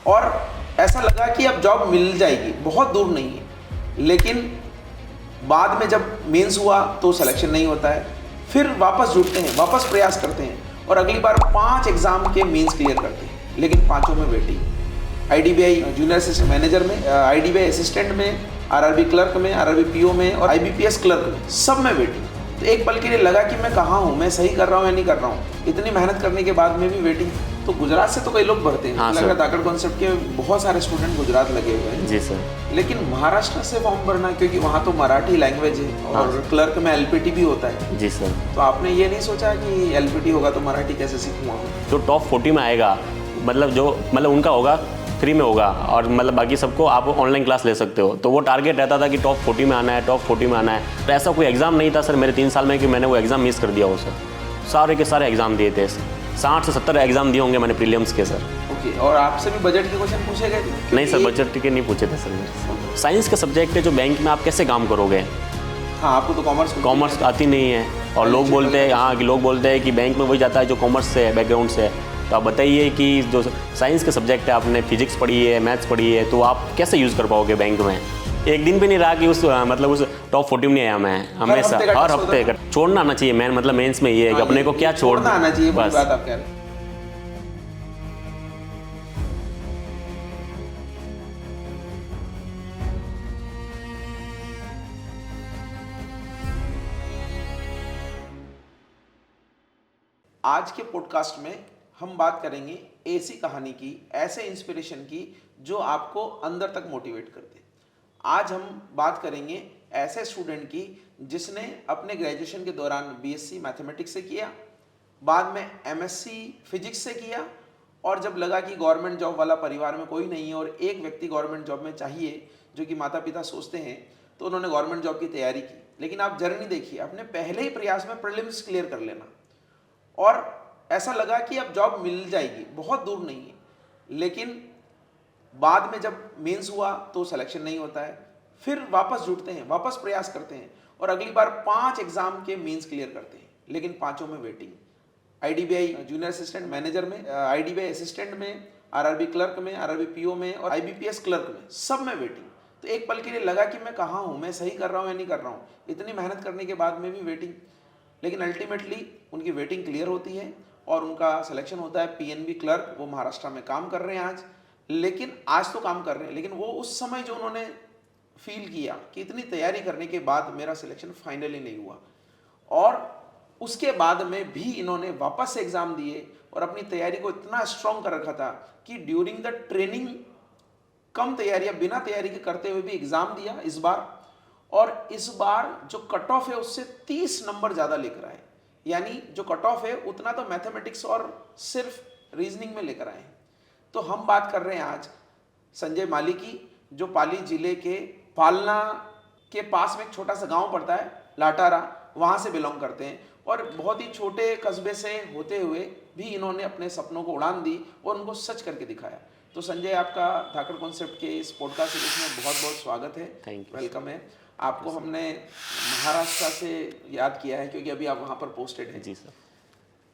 और ऐसा लगा कि अब जॉब मिल जाएगी, बहुत दूर नहीं है। लेकिन बाद में जब मेंस हुआ तो सिलेक्शन नहीं होता है, फिर वापस जुटते हैं, वापस प्रयास करते हैं और अगली बार 5 एग्जाम के मेंस क्लियर करते हैं, लेकिन पांचों में waiting. IDBI junior assistant manager में, आईडीबीआई असिस्टेंट में, आरआरबी क्लर्क में, आरआरबी पीओ में और आईबीपीएस क्लर्क में, सब में वेटिंग। तो एक पल के लिए लगा कि मैं कहाँ हूँ, मैं सही कर रहा हूँ या नहीं कर रहा हूँ। इतनी मेहनत करने के बाद में भी वेटिंग। तो गुजरात से तो कई लोग भरते हैं, हाँ, लग रहा धाकड़ कॉन्सेप्ट के बहुत सारे स्टूडेंट गुजरात लगे हुए हैं। जी सर। लेकिन महाराष्ट्र से फॉर्म भरना, क्योंकि वहाँ तो मराठी लैंग्वेज है और क्लर्क में एलपीटी भी होता है। जी सर। तो आपने ये नहीं सोचा कि एलपीटी होगा तो मराठी कैसे सीखूंगा? जो टॉप 40 में आएगा, मतलब उनका होगा, फ्री में होगा, और मतलब बाकी सबको आप ऑनलाइन क्लास ले सकते हो। तो वो टारगेट रहता था कि टॉप 40 में आना है, टॉप 40 में आना है। तो ऐसा कोई एग्ज़ाम नहीं था सर मेरे 3 साल में कि मैंने वो एग्ज़ाम मिस कर दिया हो सर। सारे के सारे एग्ज़ाम दिए थे, 60 से 70 एग्ज़ाम दिए होंगे मैंने प्रीलिम्स के सर। ओके, और आपसे भी बजट के क्वेश्चन पूछे गए थे? नहीं सर, बजट के नहीं पूछे थे सर मेरे। साइंस के सब्जेक्ट है जो बैंक में आप कैसे काम करोगे? हाँ, आपको तो कॉमर्स आती नहीं है। और लोग बोलते हैं, हाँ, कि लोग बोलते हैं कि बैंक में वही जाता है जो कॉमर्स से है, बैकग्राउंड से है। तो आप बताइए कि जो साइंस के सब्जेक्ट है, आपने फिजिक्स पढ़ी है, मैथ्स पढ़ी है, तो आप कैसे यूज़ कर पाओगे बैंक में? एक दिन भी नहीं रहा कि उस टॉप 40 में नहीं आया मैं। हमेशा हर हफ्ते छोड़ना आना चाहिए। मैन मतलब मेंस में ये है कि अपने को क्या छोड़ना आना चाहिए, बस बात आप कह रहे हैं। आज के पॉडकास्ट में हम बात करेंगे ऐसी कहानी की, ऐसे इंस्पिरेशन की जो आपको अंदर तक मोटिवेट कर दे। आज हम बात करेंगे ऐसे स्टूडेंट की जिसने अपने ग्रेजुएशन के दौरान बीएससी मैथमेटिक्स से किया, बाद में एमएससी फिजिक्स से किया, और जब लगा कि गवर्नमेंट जॉब वाला परिवार में कोई नहीं है और एक व्यक्ति गवर्नमेंट जॉब में चाहिए जो कि माता पिता सोचते हैं, तो उन्होंने गवर्नमेंट जॉब की तैयारी की। लेकिन आप जर्नी देखिए, अपने पहले ही प्रयास में प्रीलिम्स क्लियर कर लेना, और ऐसा लगा कि अब जॉब मिल जाएगी, बहुत दूर नहीं है। लेकिन बाद में जब मेंस हुआ तो सिलेक्शन नहीं होता है, फिर वापस जुटते हैं, वापस प्रयास करते हैं और अगली बार 5 एग्जाम के मेंस क्लियर करते हैं, लेकिन पांचों में waiting. IDBI junior assistant manager में, आईडीबीआई असिस्टेंट में, आरआरबी क्लर्क में, आरआरबी पीओ में और आईबीपीएस क्लर्क में, सब में वेटिंग। तो एक पल के लिए लगा कि मैं कहाँ हूँ, मैं सही कर रहा हूँ या नहीं कर रहा हूँ। इतनी मेहनत करने के बाद में भी वेटिंग। लेकिन अल्टीमेटली उनकी वेटिंग क्लियर होती है और उनका सिलेक्शन होता है पीएनबी क्लर्क। वो महाराष्ट्र में काम कर रहे हैं आज, लेकिन आज तो काम कर रहे हैं, लेकिन वो उस समय जो उन्होंने फील किया कि इतनी तैयारी करने के बाद मेरा सिलेक्शन फाइनली नहीं हुआ, और उसके बाद में भी इन्होंने वापस से एग्जाम दिए और अपनी तैयारी को इतना स्ट्रॉन्ग कर रखा था कि ड्यूरिंग द ट्रेनिंग कम तैयारी, बिना तैयारी के करते हुए भी एग्जाम दिया इस बार। और इस बार जो कट ऑफ है उससे 30 नंबर ज़्यादा लेकर आए। यानी जो कट ऑफ है उतना तो मैथमेटिक्स और सिर्फ रीजनिंग में लेकर आए। तो हम बात कर रहे हैं आज संजय माली की, जो पाली जिले के फालना के पास में एक छोटा सा गांव पड़ता है, लाटारा, वहाँ से बिलोंग करते हैं। और बहुत ही छोटे कस्बे से होते हुए भी इन्होंने अपने सपनों को उड़ान दी और उनको सच करके दिखाया। तो संजय, आपका धाकड़ कॉन्सेप्ट के इस पॉडकास्ट सीरीज में बहुत बहुत स्वागत है, वेलकम है। आपको हमने महाराष्ट्र से याद किया है क्योंकि अभी आप वहाँ पर पोस्टेड हैं। जी सर।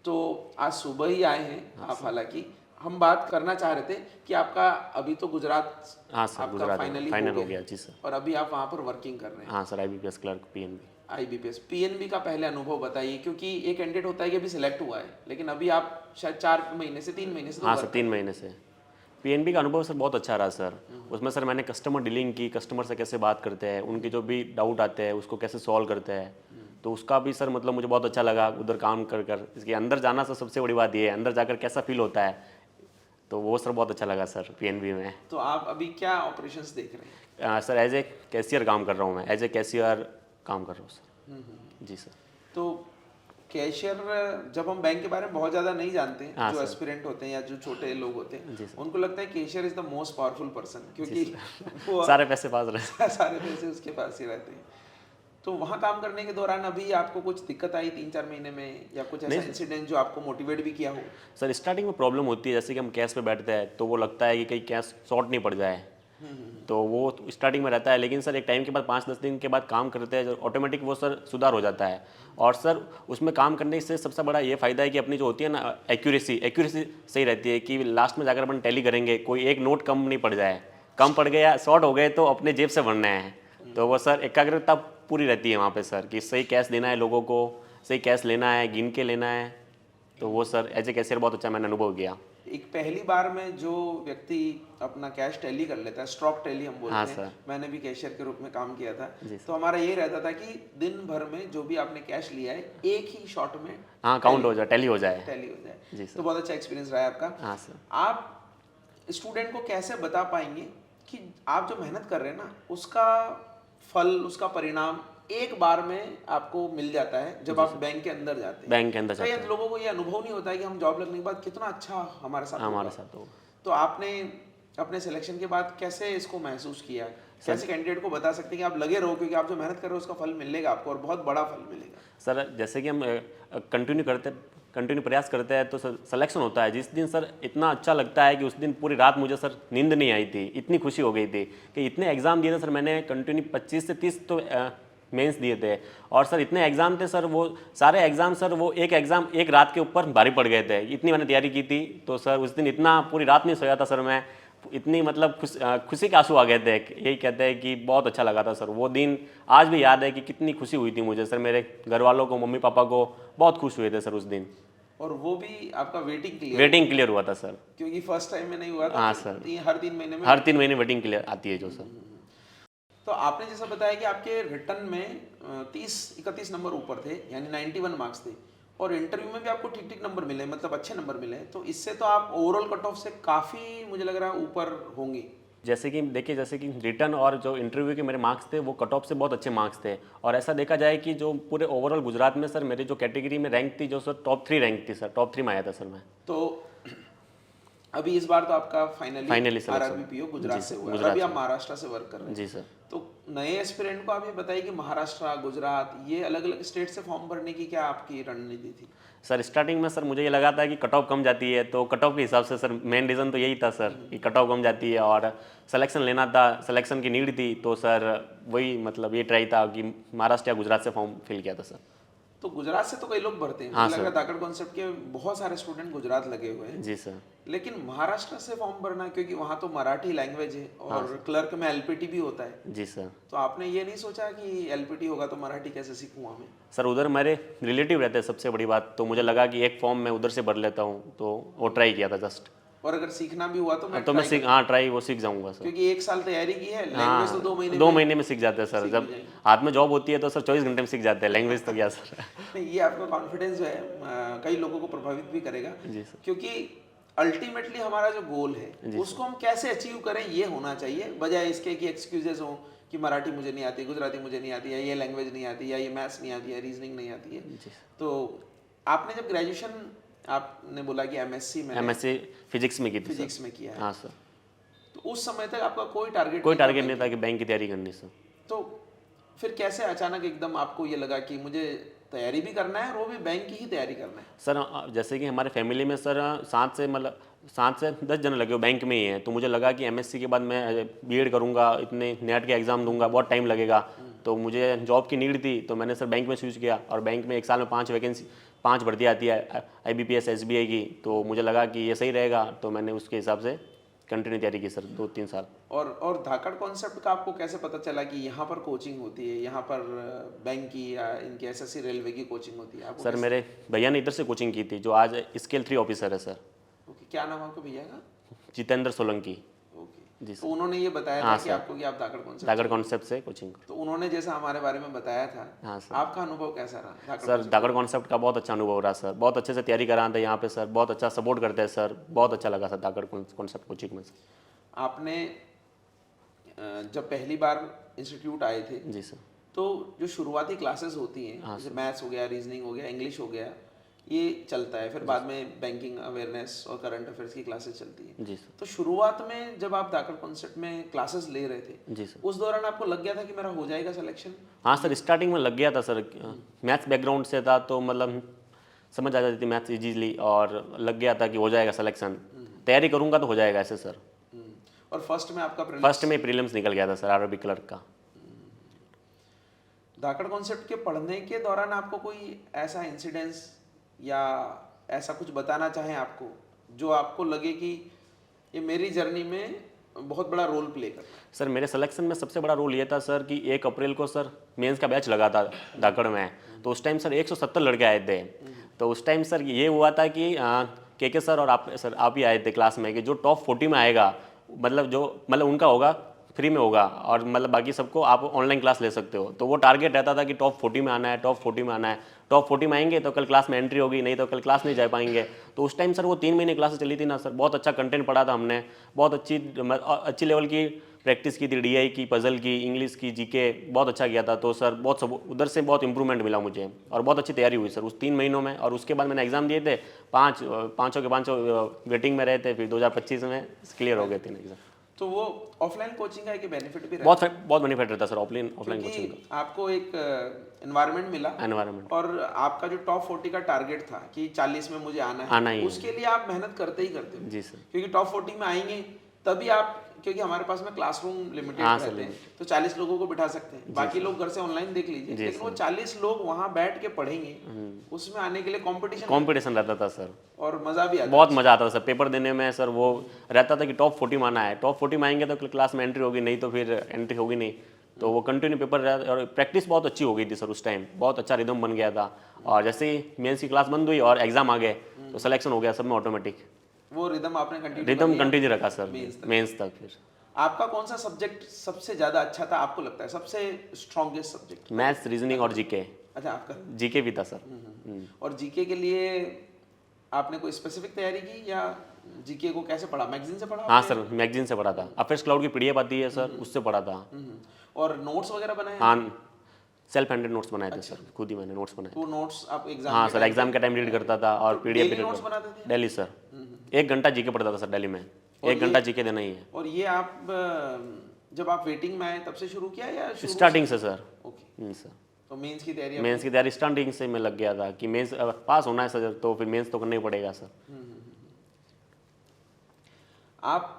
तो आज सुबह ही आए हैं आप। हालांकि हम बात करना चाह रहे थे कि आपका अभी तो गुजरात, हाँ सर, आपका फाइनल हो गया। जी सर। और अभी आप वहाँ पर वर्किंग कर रहे हैं। हाँ sir, IBPS clerk, PNB. IBPS PNB का पहले अनुभव बताइए, क्योंकि एक कैंडिडेट होता है कि अभी सिलेक्ट हुआ है, लेकिन अभी आप शायद 4 महीने से 3 महीने से। हाँ सर, 3 महीने से। पीएनबी का अनुभव सर बहुत अच्छा रहा सर। उसमें सर मैंने कस्टमर डीलिंग की, कस्टमर से कैसे बात करते हैं, उनके जो भी डाउट आते हैं उसको कैसे सॉल्व करते हैं, तो उसका भी सर मतलब मुझे बहुत अच्छा लगा उधर काम कर। इसके अंदर जाना सर सबसे बड़ी बात ये है, अंदर जाकर कैसा फील होता है, तो वो सर बहुत अच्छा लगा सर पीएनबी में। तो आप अभी क्या ऑपरेशंस देख रहे हैं? सर एज ए कैशियर काम कर रहा हूँ मैं, एज ए कैशियर काम कर रहा हूँ सर। जी सर। तो कैशियर, जब हम बैंक के बारे में बहुत ज़्यादा नहीं जानते, हाँ, जो एस्पिरेंट होते हैं या जो छोटे लोग होते हैं, सर। उनको लगता है cashier is the most powerful person, क्योंकि वो सारे पैसे पास रहते सारे पैसे उसके पास ही रहते हैं। तो वहाँ काम करने के दौरान अभी आपको कुछ दिक्कत आई 3-4 महीने में, या कुछ ऐसा इंसिडेंट जो आपको मोटिवेट भी किया हो? सर स्टार्टिंग में प्रॉब्लम होती है, जैसे कि हम कैश पे बैठते हैं तो वो लगता है कि कहीं कैश शॉर्ट नहीं पड़ जाए, तो वो स्टार्टिंग में रहता है, लेकिन सर एक टाइम के बाद 5-10 दिन के बाद काम करते हैं जो ऑटोमेटिक वो सर सुधार हो जाता है। और सर उसमें काम करने से सबसे बड़ा ये फ़ायदा है कि अपनी जो होती है ना एक्यूरेसी सही रहती है कि लास्ट में जाकर अपन टैली करेंगे कोई एक नोट कम नहीं पड़ जाए, कम पड़ गया शॉर्ट हो गए तो अपने जेब से भरना है। तो वो सर एकाग्रता पूरी रहती है वहाँ पे सर कि सही कैश देना है लोगों को, सही कैश लेना है, गिन के लेना है। तो वो सर एज ए कैशियर बहुत अच्छा मैंने अनुभव किया। एक पहली बार में जो व्यक्ति अपना कैश टैली कर लेता है, स्टॉक टैली हम बोलते हाँ हैं, सर। मैंने भी कैशियर के रूप में काम किया था। जी तो हमारा ये रहता था कि दिन भर में जो भी आपने कैश लिया है एक ही शॉट में हाँ काउंट हो जाए, टैली हो जाए। टैली हो जाए। जी सर। तो बहुत अच्छा एक्सपीरियंस रहा है आपका। हाँ सर। आप स्टूडेंट को कैसे बता पाएंगे कि आप जो मेहनत कर रहे हैं ना उसका फल, उसका परिणाम एक बार में आपको मिल जाता है जब आप बैंक के अंदर जाते हैं। बैंक के अंदर कई जाते हैं लोगों को ये अनुभव नहीं होता है कि हम जॉब लगने के बाद कितना अच्छा हमारे साथ हमारे होगा। साथ तो तो आपने अपने सिलेक्शन के बाद कैसे इसको महसूस किया, कैसे कैंडिडेट को बता सकते हैं कि आप लगे रहो क्योंकि आप जो मेहनत कर रहे हो उसका फल मिलेगा आपको और बहुत बड़ा फल मिलेगा। सर जैसे कि हम कंटिन्यू प्रयास करते हैं तो सर सिलेक्शन होता है। जिस दिन सर इतना अच्छा लगता है कि उस दिन पूरी रात मुझे सर नींद नहीं आई थी, इतनी खुशी हो गई थी कि इतने एग्ज़ाम दिए थे सर मैंने, कंटिन्यू 25 से 30 तो मेंस दिए थे। और सर इतने एग्ज़ाम थे सर, वो सारे एग्ज़ाम सर वो एक एग्ज़ाम एक रात के ऊपर भारी पड़ गए थे, इतनी मैंने तैयारी की थी। तो सर उस दिन इतना पूरी रात नहीं सोया था सर मैं, इतनी मतलब खुशी के आंसू आ गए थे। यही कहते हैं कि बहुत अच्छा लगा था सर वो दिन, आज भी याद है कि कितनी खुशी हुई थी मुझे सर। मेरे घर वालों को, मम्मी पापा को बहुत खुश हुए थे सर उस दिन। और वो भी आपका वेटिंग क्लियर हुआ था सर, क्योंकि फर्स्ट टाइम में नहीं हुआ था। हाँ तो सर। हर 3 महीने में हर 3 महीने वेटिंग क्लियर आती है जो सर। तो आपने जैसा बताया कि आपके रिटर्न में 30-31 नंबर ऊपर थे, यानी 91 मार्क्स थे, और इंटरव्यू में भी आपको ठीक ठीक नंबर मिले, मतलब अच्छे नंबर मिले। तो इससे तो आप ओवरऑल कट ऑफ से काफ़ी मुझे लग रहा है ऊपर होंगे। जैसे कि देखिए, जैसे कि रिटर्न और जो इंटरव्यू के मेरे मार्क्स थे वो कट ऑफ से बहुत अच्छे मार्क्स थे। और ऐसा देखा जाए कि जो पूरे ओवरऑल गुजरात में सर मेरी जो कैटेगरी में रैंक थी जो सर टॉप 3 रैंक थी सर, टॉप 3 में आया था सर मैं। तो अभी इस बार तो आपका फाइनली selection। आरआरबीपीओ गुजरात जी से सर, हुआ है, गुजरात अभी आप से। महाराष्ट्र से वर्क कर रहे हैं। जी सर। तो नए एस्पिरेंट को आप ये बताइए कि महाराष्ट्र, गुजरात, ये अलग अलग स्टेट से फॉर्म भरने की क्या आपकी रणनीति थी? सर स्टार्टिंग में सर मुझे ये लगा था कि कट ऑफ कम जाती है, तो कट ऑफ के हिसाब से सर मेन रीज़न तो यही था सर कि कट ऑफ कम जाती है और सिलेक्शन लेना था, सिलेक्शन की नीड थी। तो सर वही मतलब ये ट्राई था कि महाराष्ट्र या गुजरात से फॉर्म फिल किया था सर। तो गुजरात से तो कई लोग भरते हैं, हाँ मुझे लग रहा सर। है धाकड़ कॉन्सेप्ट के बहुत सारे स्टूडेंट गुजरात लगे हुए हैं। जी सर। लेकिन महाराष्ट्र से फॉर्म भरना, क्योंकि वहाँ तो मराठी लैंग्वेज है और क्लर्क में एलपीटी भी होता है। जी सर। तो आपने ये नहीं सोचा कि एलपीटी होगा तो मराठी कैसे सीखूंगा मैं? सर उधर मेरे रिलेटिव रहते हैं सबसे बड़ी बात, तो मुझे लगा कि एक फॉर्म मैं उधर से भर लेता हूँ, तो वो ट्राई किया था जस्ट। और अगर सीखना भी हुआ तो मैं तो मैं सीख ट्राई वो सीख जाऊँगा सर। क्योंकि 1 साल तैयारी की है, लैंग्वेज तो 2 महीने 2 महीने में सीख जाते हैं सर। जब हाथ में जॉब होती है तो सर 24 घंटे में सीख जाते हैं, लैंग्वेज तो क्या सर। नहीं, ये आपका कॉन्फिडेंस जो है कई लोगों को प्रभावित भी करेगा। जी सर। क्योंकि अल्टीमेटली हमारा जो गोल है उसको हम कैसे अचीव करें ये होना चाहिए, बजाय इसके कि एक्सक्यूजेस हो कि मराठी मुझे नहीं आती, गुजराती मुझे नहीं आती, या ये लैंग्वेज नहीं आती, या ये मैथ्स नहीं आती, या रीजनिंग नहीं आती है। तो आपने जब ग्रेजुएशन, आपने बोला कि एमएससी में, एमएससी फिजिक्स में की थी फिजिक्स सर। में किया है, हाँ सर। तो उस समय तक आपका कोई टारगेट नहीं था कि बैंक की तैयारी करनी सर। तो फिर कैसे अचानक एकदम आपको ये लगा कि मुझे तैयारी भी करना है और वो भी बैंक की ही तैयारी करना है? सर जैसे कि हमारे फैमिली में सर 7 से 10 जन लगे हो बैंक में ही हैं, तो मुझे लगा कि एमएससी के बाद मैं बीएड करूंगा, इतने नेट के एग्ज़ाम दूंगा, बहुत टाइम लगेगा। तो मुझे जॉब की नीड थी, तो मैंने सर बैंक में स्विच किया। और बैंक में 1 साल में 5 भर्ती आती है IBPS SBI की, तो मुझे लगा कि ये सही रहेगा, तो मैंने उसके हिसाब से कंटिन्यू तैयारी की सर 2-3 साल। और धाकड़ कॉन्सेप्ट का आपको कैसे पता चला कि यहाँ पर कोचिंग होती है, यहाँ पर बैंक की या इनके SSC रेलवे की कोचिंग होती है? आपको सर मेरे भैया ने इधर से कोचिंग की थी, जो आज स्केल 3 ऑफिसर है सर। ओके, क्या नाम आपके भैया का? जितेंद्र सोलंकी। ओके जी तो उन्होंने ये बताया था कि आपको कि आप धाकड़ कॉन्सेप्ट, धाकड़ कॉन्सेप्ट से कोचिंग। तो उन्होंने जैसा हमारे बारे में बताया था, हाँ सर। आपका अनुभव कैसा रहा? सर धाकड़ कॉन्सेप्ट का बहुत अच्छा अनुभव रहा सर, बहुत अच्छे से तैयारी कराते हैं यहाँ पे सर, बहुत अच्छा सपोर्ट करते हैं सर, बहुत अच्छा लगा सर धाकड़ कॉन्सेप्ट कोचिंग में सर। आपने जब पहली बार इंस्टीट्यूट आए थे, जी सर, तो जो शुरुआती क्लासेस होती हैं, जैसे मैथ्स हो गया, रीजनिंग हो गया, इंग्लिश हो गया, ये चलता है, फिर बाद में बैंकिंग अवेयरनेस और करंट अफेयर्स की क्लासेस चलती हैं। जी सर। तो शुरुआत में जब आप धाकड़ कॉन्सेप्ट में क्लासेस ले रहे थे, जी सर। उस दौरान आपको लग गया था कि मेरा हो जाएगा सिलेक्शन? हाँ सर, स्टार्टिंग में लग गया था सर, मैथ्स बैकग्राउंड से था तो मतलब समझ आ जाती थी मैथ्स इजीली, और लग गया था कि हो जाएगा सिलेक्शन, तैयारी करूँगा तो हो जाएगा ऐसे सर। और फर्स्ट में आपका फर्स्ट में प्रीलिम्स निकल गया था सर, आरआरबी क्लर्क का। धाकड़ कॉन्सेप्ट के पढ़ने के दौरान आपको कोई ऐसा इंसिडेंस या ऐसा कुछ बताना चाहें आपको, जो आपको लगे कि ये मेरी जर्नी में बहुत बड़ा रोल प्ले कर? सर मेरे सिलेक्शन में सबसे बड़ा रोल ये था सर कि 1 अप्रैल को सर मेंस का बैच लगा था धाकड़ में, तो उस टाइम सर 170 लड़के आए थे। तो उस टाइम सर ये हुआ था कि के सर और आप ही आए थे क्लास में कि जो टॉप 40 में आएगा, मतलब उनका होगा, फ्री में होगा, और मतलब बाकी सबको आप ऑनलाइन क्लास ले सकते हो। तो वो टारगेट रहता था कि टॉप 40 में आना है, टॉप 40 में आना है। टॉप 40 में आएंगे तो कल क्लास में एंट्री होगी, नहीं तो कल क्लास नहीं जा पाएंगे। तो उस टाइम सर वो 3 महीने क्लासेस चली थी ना सर, बहुत अच्छा कंटेंट पढ़ा था हमने, बहुत अच्छी लेवल की प्रैक्टिस की थी, डीआई की, पजल की, इंग्लिश की, जीके बहुत अच्छा किया था। तो सर बहुत सब उधर से बहुत इंप्रूवमेंट मिला मुझे, और बहुत अच्छी तैयारी हुई सर उस 3 महीनों में। और उसके बाद मैंने एग्जाम दिए थे, पाँचों के पाँचों वेटिंग में रहे थे, फिर 2025 में क्लियर हो गए 3 एग्जाम। तो वो ऑफलाइन कोचिंग का एक बेनिफिट भी बहुत बेनिफिट रहता है सर ऑफलाइन कोचिंग का। आपको एक एनवायरनमेंट मिला, एनवायरनमेंट, और आपका जो टॉप 40 का टारगेट था कि 40 में मुझे आना है, उसके लिए आप मेहनत करते ही करते हो। जी सर, क्योंकि टॉप 40 में आएंगे तभी आप, क्योंकि हमारे पास में क्लासरूम लिमिटेड रहते हैं, तो 40 लोगों को बिठा सकते हैं, बाकी लोग घर से ऑनलाइन देख लीजिए, लेकिन वो 40 लोग वहाँ बैठ के पढ़ेंगे, उसमें आने के लिए कंपटीशन रहता था सर, और मजा भी आता, बहुत मजा आता था सर पेपर देने में सर। वो रहता था कि टॉप 40 में आना है, टॉप 40 में आएंगे तो क्लास में एंट्री होगी, नहीं तो फिर एंट्री होगी नहीं। तो वो कंटिन्यू पेपर रहा, और प्रैक्टिस बहुत अच्छी हो गई थी सर उस टाइम, बहुत अच्छा रिदम बन गया था। और जैसे ही मेंस की क्लास बंद हुई और एग्जाम आ गए, तो सिलेक्शन हो गया सब में ऑटोमेटिक। वो रिदम आपने कंटिन्यू रखा सर मेंस तक। फिर आपका कौन सा सब्जेक्ट सबसे ज्यादा अच्छा था, आपको लगता है सबसे स्ट्रॉन्गेस्ट सब्जेक्ट? मैथ्स, रीजनिंग और जीके। अच्छा, आपका जीके भी था सर। और जीके के लिए आपने कोई स्पेसिफिक तैयारी की, या जीके को कैसे पढ़ा, मैगजीन से पढ़ा? हाँ सर, मैगजीन से पढ़ा था, अफेयर्स क्लाउड की पीडीएफ आती है सर, उससे पढ़ा था। और नोट्स वगैरह बनाए? हाँ, सेल्फ हैंडेड नोट्स बनाए थे सर, खुद ही मैंने नोट्स बनाए। वो नोट्स आप एग्जाम? हाँ सर, एग्जाम के टाइम रीड करता था, और पीडीएफ भी नोट्स बनाते थे? डेली सर, 1 घंटा जीके पढ़ता था सर डेली में, 1 घंटा जीके देना ही है। और ये आप जब आप वेटिंग में आए तब से शुरू किया या स्टार्टिंग से सर? ओके सर, तो मेंस की तैयारी? मेंस की तैयारी स्टार्टिंग से मैं लग गया था कि मेंस पास होना है सर, तो फिर मेंस तो करना ही पड़ेगा सर। आप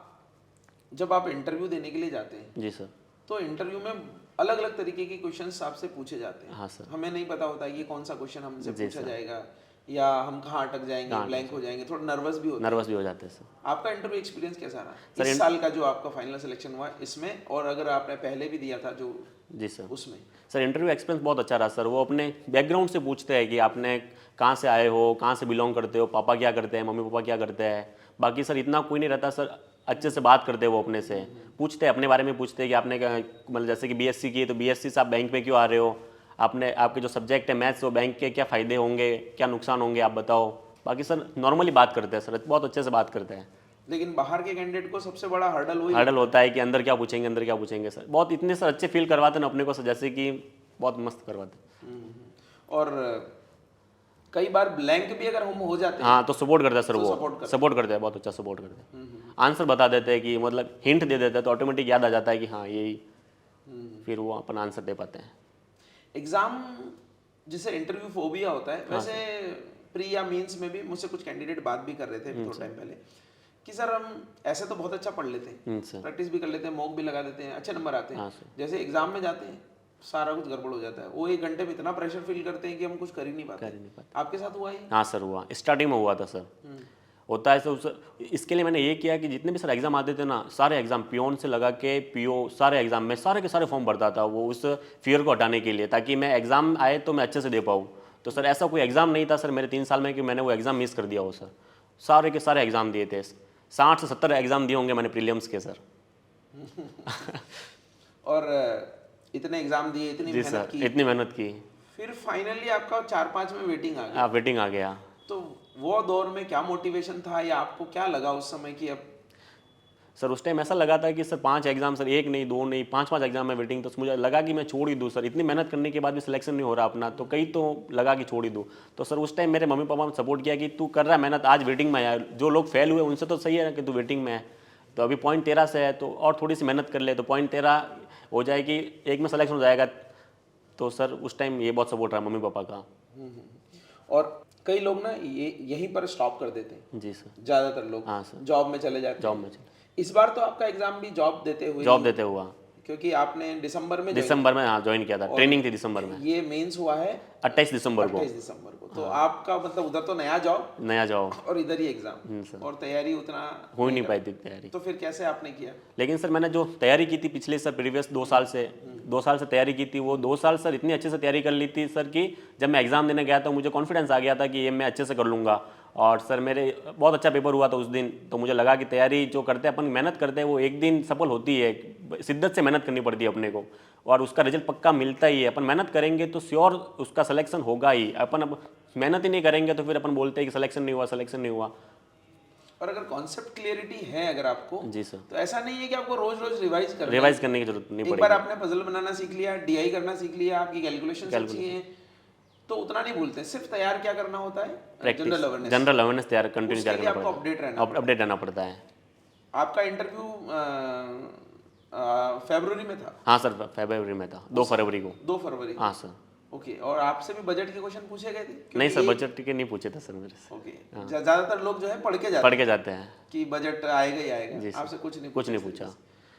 जब आप इंटरव्यू देने के लिए जाते हैं? जी सर। तो इंटरव्यू में अलग अलग तरीके के क्वेश्चंस आपसे पूछे जाते हैं। हाँ सर। हमें नहीं पता होता ये कौन सा क्वेश्चन हमसे पूछा जाएगा, या हम कहाँ अटक जाएंगे, ब्लैंक हो जाएंगे, थोड़ा नर्वस भी हो जाते हैं सर। आपका इंटरव्यू एक्सपीरियंस कैसा रहा इस साल का, जो आपका फाइनल सिलेक्शन हुआ इसमें, और अगर आपने पहले भी दिया था जो? जी सर, उसमें सर इंटरव्यू एक्सपीरियंस बहुत अच्छा रहा सर। वो अपने बैकग्राउंड से पूछते हैं कि आपने कहाँ से आए हो, कहाँ से बिलोंग करते हो, पापा क्या करते हैं, मम्मी पापा क्या करते हैं। बाकी सर इतना कोई नहीं रहता सर, अच्छे से बात करते हैं वो, अपने से पूछते हैं, अपने बारे में पूछते हैं कि आपने मतलब जैसे कि बीएससी की है तो बीएससी से आप बैंक में क्यों आ रहे हो, आपने आपके जो सब्जेक्ट है मैथ्स, वो बैंक के क्या फ़ायदे होंगे, क्या नुकसान होंगे, आप बताओ। बाकी सर नॉर्मली बात करते हैं सर, बहुत अच्छे से बात करते हैं। लेकिन बाहर के कैंडिडेट को सबसे बड़ा हर्डल होता है कि अंदर क्या पूछेंगे सर। बहुत इतने सर अच्छे फील करवाते हैं ना अपने को सर, जैसे कि बहुत मस्त करवाते हैं। और कई बार ब्लैंक भी अगर हम हो जाते हैं, हाँ, तो सपोर्ट करता है सर, वो सपोर्ट करते हैं, बहुत अच्छा सपोर्ट करते हैं। आंसर बता देते हैं कि मतलब हिंट दे देते हैं, तो ऑटोमेटिक याद आ जाता है कि हाँ यही, फिर वो अपन आंसर दे पाते हैं। एग्जाम जिसे इंटरव्यू फोबिया होता है, वैसे प्री या मींस में भी मुझसे कुछ कैंडिडेट बात भी कर रहे थे थोड़ा टाइम पहले कि सर हम ऐसे तो बहुत अच्छा पढ़ लेते हैं, प्रैक्टिस भी कर लेते हैं, मॉक भी लगा देते हैं, अच्छे नंबर आते हैं, जैसे एग्जाम में जाते हैं सारा कुछ गड़बड़ हो जाता है। वो 1 घंटे में इतना प्रेशर फील करते हैं कि हम कुछ कर ही नहीं पाते। आपके साथ हुआ है? हाँ सर, हुआ, स्टार्टिंग में हुआ था सर। होता है सर, इसके लिए मैंने ये किया कि जितने भी सर एग्जाम आते थे ना, सारे एग्जाम पियोन से लगा के पीओ, सारे एग्जाम में सारे के सारे फॉर्म भरता था, वो उस फियर को हटाने के लिए, ताकि मैं एग्जाम आए तो मैं अच्छे से दे पाऊँ। तो सर ऐसा कोई एग्जाम नहीं था सर मेरे 3 साल में कि मैंने वो एग्जाम मिस कर दिया हो सर। सारे के सारे एग्जाम दिए थे, 60 से 70 एग्जाम दिए होंगे मैंने प्रीलिम्स के सर। और इतने एग्जाम दिए, इतनी मेहनत की, फिर फाइनली आपका 4-5 में वेटिंग आ गया। वेटिंग आ गया। तो वो दौर में क्या मोटिवेशन था, या आपको क्या लगा उस समय कि अब? सर उस टाइम ऐसा लगा था कि सर 5 एग्जाम सर, 1 नहीं 2 नहीं 5 एग्जाम में वेटिंग, तो मुझे लगा कि मैं छोड़ ही दूँ सर, इतनी मेहनत करने के बाद भी सिलेक्शन नहीं हो रहा अपना, तो कहीं तो लगा कि छोड़ ही दूँ। तो सर उस टाइम मेरे मम्मी पापा ने सपोर्ट किया कि तू कर रहा है मेहनत, आज वेटिंग में आया, जो लोग फेल हुए उनसे तो सही है कि तू वेटिंग में है, तो अभी पॉइंट 13 से है, तो और थोड़ी सी मेहनत कर ले तो पॉइंट 13 हो जाएगी, 1 में सिलेक्शन हो जाएगा। तो सर उस टाइम ये बहुत सपोर्ट रहा मम्मी पापा का। और कई लोग ना यहीं पर स्टॉप कर देते हैं। जी सर, ज़्यादातर लोग। हाँ सर, जॉब में चले जाते हैं। जॉब में इस बार तो आपका एग्जाम भी जॉब देते हुए जॉब ही, देते हुआ क्योंकि आपने दिसंबर में join दिसंबर में, हाँ ज्वाइन किया था, और ट्रेनिंग थी दिसंबर में, ये मेंस हुआ है 28 दिसंबर को 28 दिसंबर को। तो आपका मतलब उधर तो नया जॉब नया जॉब और इधर ही एग्जाम, सर। और तैयारी उतना हो ही नहीं पाई थी तैयारी। तो फिर कैसे आपने किया? लेकिन सर मैंने जो तैयारी की थी पिछले सर प्रीवियस 2 साल से तैयारी की थी, वो 2 साल सर इतनी अच्छे से तैयारी कर ली थी सर कि जब मैं एग्ज़ाम देने गया तो मुझे कॉन्फिडेंस आ गया था कि ये मैं अच्छे से कर लूँगा। और सर मेरे बहुत अच्छा पेपर हुआ था उस दिन, तो मुझे लगा कि तैयारी जो करते हैं अपन, मेहनत करते हैं वो एक दिन सफल होती है, शिद्दत से मेहनत करनी पड़ती है अपने को, और उसका रिजल्ट पक्का मिलता ही है। अपन मेहनत करेंगे तो श्योर उसका सिलेक्शन होगा ही। अपन अब मेहनत ही नहीं करेंगे तो फिर अपन बोलते हैं कि सिलेक्शन नहीं हुआ, सिलेक्शन नहीं हुआ। और अगर कॉन्सेप्ट क्लियरिटी है अगर आपको, जी सर, तो ऐसा नहीं है कि आपको रोज रोज रिवाइज करना है। रिवाइज करने की जरूरत नहीं एक बार पड़ेगी। आपने पजल बनाना सीख लिया, डीआई करना सीख लिया, आपकी कैलकुलेशन अच्छी है, तो उतना नहीं भूलते। सिर्फ तैयार क्या करना होता है? General awareness. जनरल अवेयरनेस तैयार कंटिन्यू उसके तैयार लिए करना आपको पड़ता अपडेट रहना है, अपडेट रहना पड़ता है। आपका इंटरव्यू फरवरी में था? हाँ सर, फरवरी में था, 2 फरवरी को। 2 फरवरी को। हाँ सर। ओके, और आपसे भी बजट के क्वेश्चन पूछे गए थे? नहीं सर, बजट के नहीं पूछे थे सर मेरे से। ओके, ज्यादातर लोग जो है पढ़ के जाते पढ़ के जाते हैं कि बजट आएगा ही आएगा, जी सर। आपसे कुछ नहीं पूछा।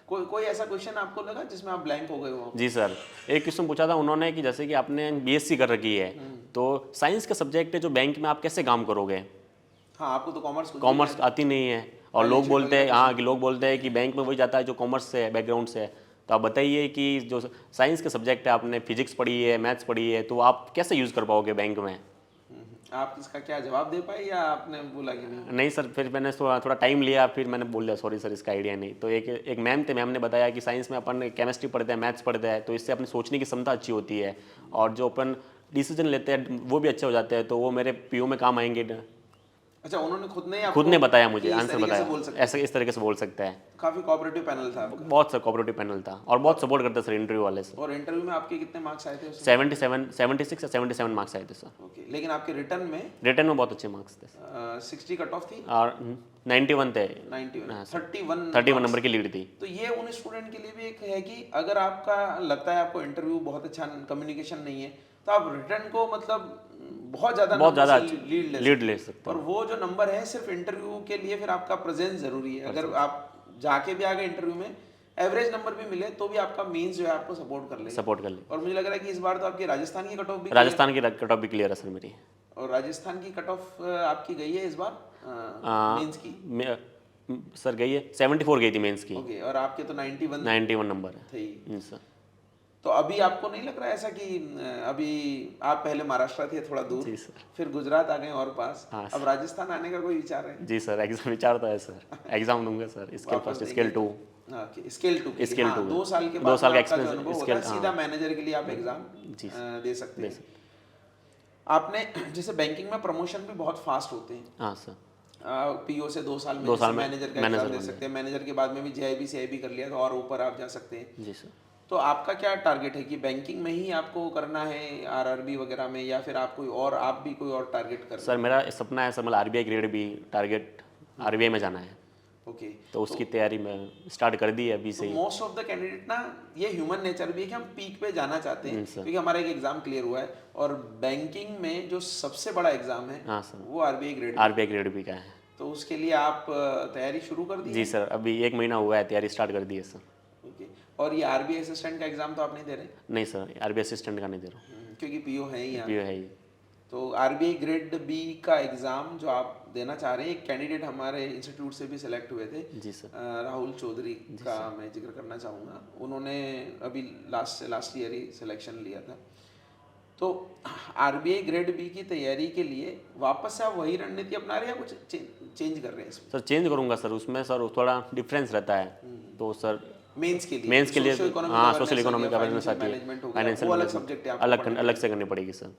कोई ऐसा क्वेश्चन आपको लगा जिसमें आप ब्लैंक हो गए हो? जी सर, एक क्वेश्चन पूछा था उन्होंने कि जैसे कि आपने बीएससी कर रखी है, तो साइंस के सब्जेक्ट है जो बैंक में आप कैसे काम करोगे? हाँ, आपको तो कॉमर्स आती नहीं है, और लोग बोलते हैं, हाँ कि लोग बोलते हैं कि बैंक में वही जाता है जो कॉमर्स से है, बैकग्राउंड से है। तो आप बताइए कि जो साइंस के सब्जेक्ट है, आपने फिजिक्स पढ़ी है, मैथ्स पढ़ी है, तो आप कैसे यूज़ कर पाओगे बैंक में? आप इसका क्या जवाब दे पाए, या आपने बोला कि नहीं? सर, फिर मैंने थोड़ा टाइम लिया, फिर मैंने बोल दिया सॉरी सर, इसका आइडिया नहीं। तो एक मैम थे, मैम ने बताया कि साइंस में अपन केमिस्ट्री पढ़ते हैं, मैथ्स पढ़ते हैं, तो इससे अपनी सोचने की क्षमता अच्छी होती है, और जो अपन डिसीजन लेते हैं वो भी अच्छे हो जाते हैं, तो वो मेरे पीओ में काम आएंगे। अच्छा, उन्होंने खुद ने बताया मुझे, कि इस आंसर तरीके से बताया, ऐसे इस तरीके से बोल सकता है। काफी कोऑपरेटिव पैनल था आपका। बहुत सर कोऑपरेटिव पैनल था, और बहुत सपोर्ट करता सर इंटरव्यू वाले से। और इंटरव्यू में आपके कितने मार्क्स आए थे उसमें? 76 या 77 मार्क्स आए थे सर। ओके, लेकिन आपके रिटर्न में बहुत अच्छे मार्क्स थे, 60 कट ऑफ थी और 91 थे, 91 31 नंबर की लीड थी। तो ये उन स्टूडेंट के लिए भी एक है कि अगर आपका लगता है आपको इंटरव्यू बहुत अच्छा कम्युनिकेशन नहीं है, तो आप रिटर्न को मतलब बहुत ज़्यादा लीड ले सकते हैं। और वो जो नंबर है सिर्फ इंटरव्यू के लिए, फिर आपका प्रेजेंस जरूरी है। अगर आप जाके भी आ गए इंटरव्यू में, एवरेज नंबर भी मिले, तो भी आपका मींस जो है आपको सपोर्ट कर ले। और मुझे लग रहा है कि इस बार तो आपकी राजस्थान की कट ऑफ भी क्लियर है सर मेरी। और राजस्थान की कट ऑफ आपकी गई है इस बार मेंस की? सर गई है, 74 गई थी मेंस की। ओके, और आपके तो 91 नंबर है थे सर। तो अभी आपको नहीं लग रहा ऐसा कि अभी आप पहले महाराष्ट्र थे थोड़ा दूर, फिर गुजरात आ गए और पास, अब राजस्थान आने का कोई विचार है? जी सर, एग्जाम विचार तो है सर, एग्जाम दूंगा sir, scale first, scale 2। Scale 2 2 साल के बाद 2 साल का एक्सपीरियंस एक्सपीरियंस, होता है, सीधा मैनेजर के लिए आप एग्जाम दे सकते हैं। आपने जैसे बैंकिंग में प्रमोशन भी बहुत फास्ट होते हैं। हाँ सर, पीओ से 2 साल में मैनेजर का एग्जाम दे सकते हैं, मैनेजर के बाद में भी जेआईबी सीआईबी कर लिया तो और ऊपर आप जा सकते हैं। जी सर। तो आपका क्या टारगेट है कि बैंकिंग में ही आपको करना है आरआरबी वगैरह में, या फिर आप भी कोई और टारगेट कर? सर मेरा सपना है सर, मतलब RBI grade be target, RBI में जाना है। ओके, तो उसकी तैयारी में स्टार्ट कर दी है अभी से ही। मोस्ट ऑफ द कैंडिडेट ना, ये ह्यूमन नेचर भी है कि हम पीक पे जाना चाहते हैं, क्योंकि हमारा एक एग्जाम क्लियर हुआ है, और बैंकिंग में जो सबसे बड़ा एग्जाम है, हाँ सर, वो आरबीआई ग्रेड बी का है। तो उसके लिए आप तैयारी शुरू कर दी? जी सर, अभी 1 महीना हुआ है, तैयारी स्टार्ट कर दी है सर। ओके, और ये आरबीआई असिस्टेंट का एग्जाम तो आप नहीं दे रहे? नहीं सर, आरबीआई असिस्टेंट का नहीं दे रहा, क्योंकि पीओ है ही। पीओ है ही। तो आरबीआई ग्रेड बी का एग्जाम जो आप देना चाह रहे हैं, एक कैंडिडेट हमारे इंस्टीट्यूट से भी सिलेक्ट हुए थे। जी सर। राहुल चौधरी का मैं जिक्र करना चाहूँगा, उन्होंने अभी लास्ट ईयर ही सिलेक्शन लिया था। तो आरबीआई ग्रेड बी की तैयारी के लिए वापस से आप वही रणनीति अपना रहे हैं या कुछ चेंज कर रहे हैं इसमें? सर चेंज करूँगा सर, उसमें सर थोड़ा डिफरेंस रहता है, तो सर मेंस के लिए हाँ, सोशल इकोनॉमिक अवेयरनेस आती है, फाइनेंशियल अलग सब्जेक्ट है, अलग से करनी पड़ेगी सर।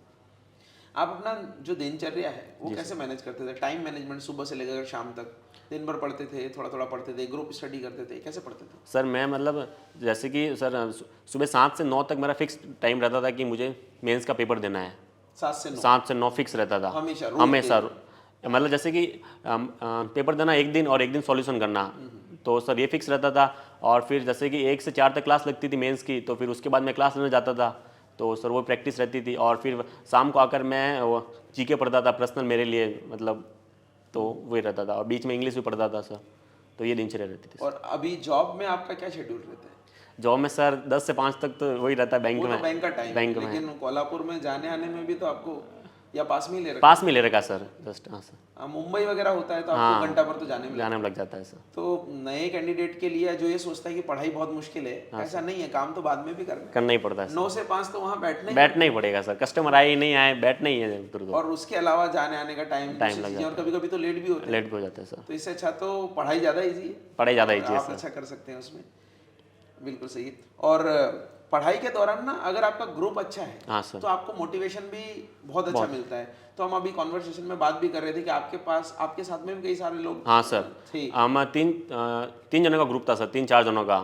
आप अपना जो दिनचर्या है वो कैसे मैनेज करते थे? टाइम मैनेजमेंट, सुबह से लेकर शाम तक दिन भर पढ़ते थे, थोड़ा थोड़ा पढ़ते थे, ग्रुप स्टडी करते थे, कैसे पढ़ते थे? सर मैं मतलब जैसे कि सर सुबह 7 से 9 तक मेरा फिक्स टाइम रहता था कि मुझे मेंस का पेपर देना है। 7 से 9 फिक्स रहता था हमेशा। मतलब जैसे कि पेपर देना एक दिन और एक दिन सॉल्यूशन करना, तो सर ये फिक्स रहता था। और फिर जैसे कि 1 से 4 तक क्लास लगती थी मेंस की, तो फिर उसके बाद मैं क्लास लेने जाता था, तो सर वो प्रैक्टिस रहती थी। और फिर शाम को आकर मैं जीके पढ़ता था पर्सनल मेरे लिए, मतलब तो वही रहता था, और बीच में इंग्लिश भी पढ़ता था सर। तो ये दिनचर्या रहती थी। और अभी जॉब में आपका क्या शेड्यूल रहता है? जॉब में सर 10 से 5 तक तो वही रहता है बैंक वो तो में। बैंक का टाइम, बैंक में लेकिन कोल्हापुर में जाने आने में भी तो आपको, या पास में ही ले रखा पास में ले रखा सर, जस्ट। हाँ सर, है? मुंबई वगैरह होता है तो आपको घंटा भर तो जाने में जाने में लग जाता है सर। तो नए कैंडिडेट के लिए जो ये सोचता है कि पढ़ाई बहुत मुश्किल है, ऐसा नहीं है, काम तो बाद में भी करना करना ही पड़ता है है। सर, 9 से 5 तो वहाँ बैठना ही पड़ेगा सर, कस्टमर आए नहीं आए बैठना ही है उधर तो। और उसके अलावा जाने आने का टाइम लग और कभी कभी तो लेट भी होते हैं। लेट भी हो जाता है सर, तो इससे अच्छा तो पढ़ाई ज़्यादा इजी है, पढ़ाई ज़्यादा ही और चाहिए आप सर। अच्छा कर सकते हैं उसमें। बिल्कुल सही। और पढ़ाई के दौरान ना अगर आपका ग्रुप अच्छा है हाँ सर, तो आपको मोटिवेशन भी बहुत अच्छा मिलता है। तो हम अभी कॉन्वर्सेशन में बात भी कर रहे थे कि आपके पास, आपके साथ में भी कई सारे लोग हाँ सर, थे। हम तीन जनों का ग्रुप था सर, 3-4 जनों का,